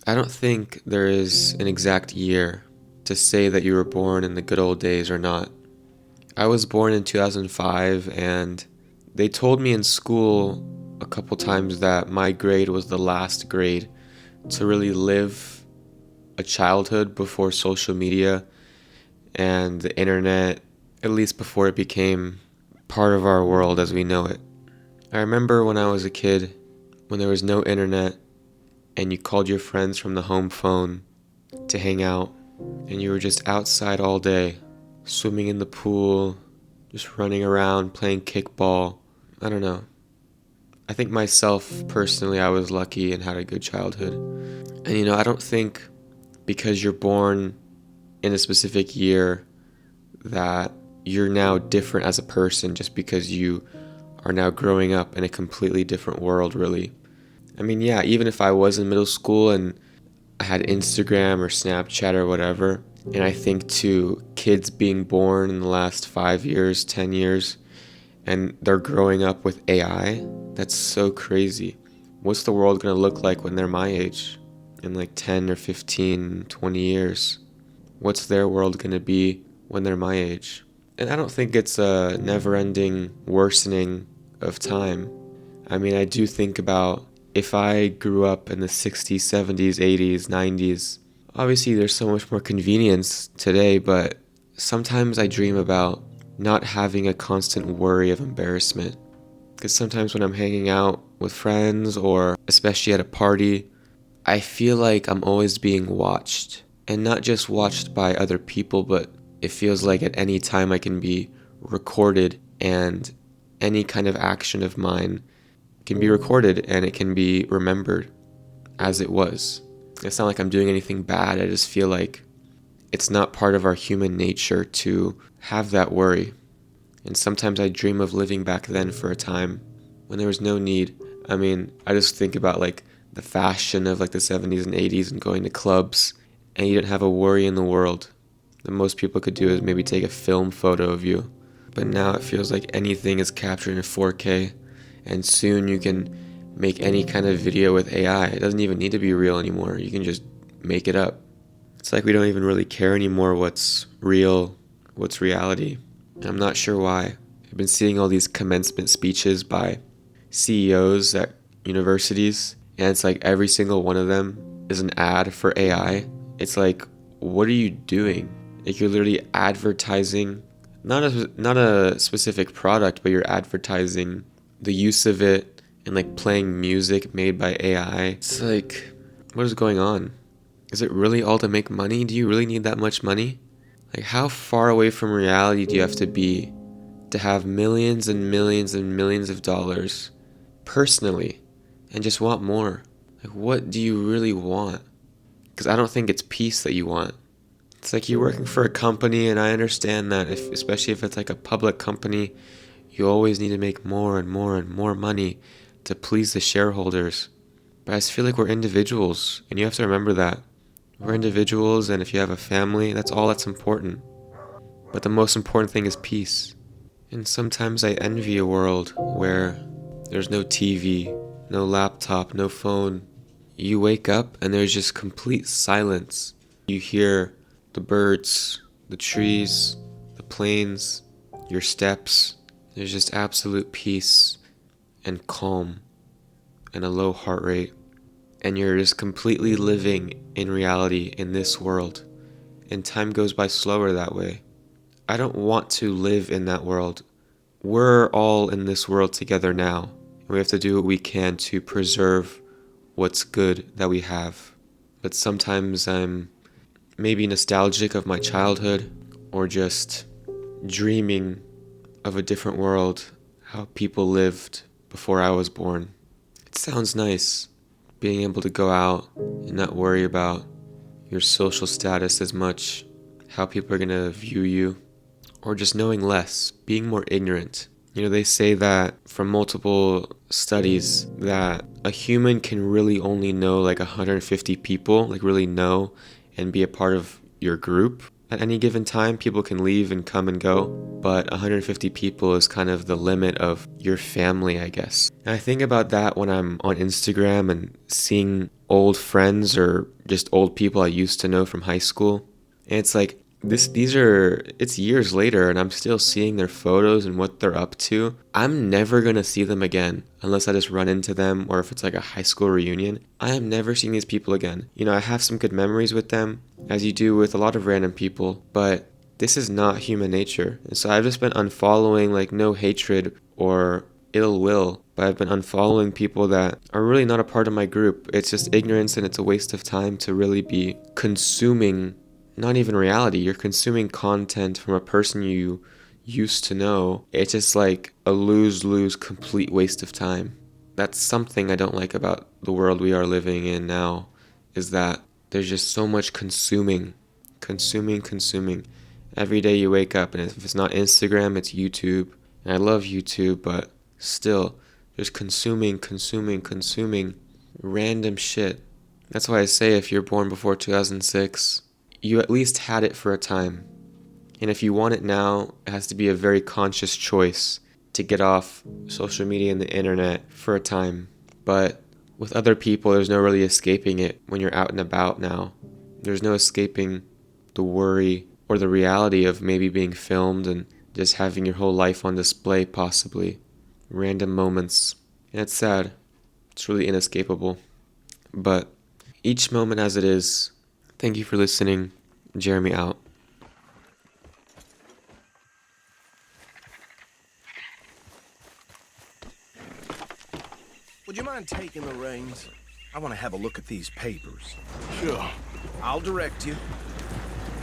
I don't think there is an exact year to say that you were born in the good old days or not. I was born in 2005, and they told me in school a couple times that my grade was the last grade to really live a childhood before social media and the internet, at least before it became part of our world as we know it. I remember when I was a kid, when there was no internet and you called your friends from the home phone to hang out, and you were just outside all day, swimming in the pool, just running around, playing kickball. I don't know. I think myself, personally, I was lucky and had a good childhood. And I don't think because you're born in a specific year that you're now different as a person just because you are now growing up in a completely different world, really. I mean, yeah, even if I was in middle school and I had Instagram or Snapchat or whatever, and I think to kids being born in the last 5 years, 10 years, and they're growing up with AI, that's so crazy. What's the world gonna look like when they're my age? In like 10 or 15, 20 years? What's their world gonna be when they're my age? And I don't think it's a never ending worsening of time. I mean, I do think about if I grew up in the 60s, 70s, 80s, 90s, obviously there's so much more convenience today, but sometimes I dream about not having a constant worry of embarrassment. Because sometimes when I'm hanging out with friends or especially at a party, I feel like I'm always being watched. And not just watched by other people, but it feels like at any time I can be recorded, and any kind of action of mine can be recorded and it can be remembered as it was. It's not like I'm doing anything bad. I just feel like it's not part of our human nature to have that worry. And sometimes I dream of living back then for a time when there was no need. I mean, I just think about like the fashion of like the 70s and 80s and going to clubs, and you didn't have a worry in the world. The most people could do is maybe take a film photo of you. But now it feels like anything is captured in 4K, and soon you can make any kind of video with AI. It doesn't even need to be real anymore. You can just make it up. It's like we don't even really care anymore what's real, what's reality. And I'm not sure why. I've been seeing all these commencement speeches by CEOs at universities, and it's like every single one of them is an ad for AI. It's like, what are you doing? Like, you're literally advertising not a specific product, but you're advertising the use of it and like playing music made by AI. It's like, what is going on? Is it really all to make money? Do you really need that much money? Like, how far away from reality do you have to be to have millions and millions and millions of dollars personally and just want more? Like, what do you really want? Because I don't think it's peace that you want. It's like you're working for a company, and I understand that, especially if it's like a public company, you always need to make more and more and more money to please the shareholders. But I just feel like we're individuals, and you have to remember that. We're individuals, and if you have a family, that's all that's important. But the most important thing is peace. And sometimes I envy a world where there's no TV, no laptop, no phone. You wake up and there's just complete silence. You hear the birds, the trees, the planes, your steps. There's just absolute peace and calm and a low heart rate. And you're just completely living in reality in this world. And time goes by slower that way. I don't want to live in that world. We're all in this world together now. And we have to do what we can to preserve what's good that we have. But sometimes I'm maybe nostalgic of my childhood, or just dreaming of a different world, how people lived before I was born. It sounds nice, being able to go out and not worry about your social status as much, how people are going to view you, or just knowing less, being more ignorant. They say that from multiple studies that a human can really only know like 150 people, like really know and be a part of your group. At any given time, people can leave and come and go, but 150 people is kind of the limit of your family, I guess. And I think about that when I'm on Instagram and seeing old friends or just old people I used to know from high school. And it's like it's years later and I'm still seeing their photos and what they're up to. I'm never gonna see them again unless I just run into them or if it's like a high school reunion. I am never seeing these people again. You know, I have some good memories with them, as you do with a lot of random people, but this is not human nature. And so I've just been unfollowing, like, no hatred or ill will, but I've been unfollowing people that are really not a part of my group. It's just ignorance and it's a waste of time to really be consuming, not even reality, you're consuming content from a person you used to know. It's just like a lose-lose, complete waste of time. That's something I don't like about the world we are living in now, is that there's just so much consuming. Every day you wake up, and if it's not Instagram, it's YouTube. And I love YouTube, but still, just consuming random shit. That's why I say if you're born before 2006, you at least had it for a time. And if you want it now, it has to be a very conscious choice to get off social media and the internet for a time. But with other people, there's no really escaping it when you're out and about now. There's no escaping the worry or the reality of maybe being filmed and just having your whole life on display, possibly. Random moments. And it's sad. It's really inescapable. But each moment as it is, thank you for listening. Jeremy out. Would you mind taking the reins? I want to have a look at these papers. Sure. I'll direct you.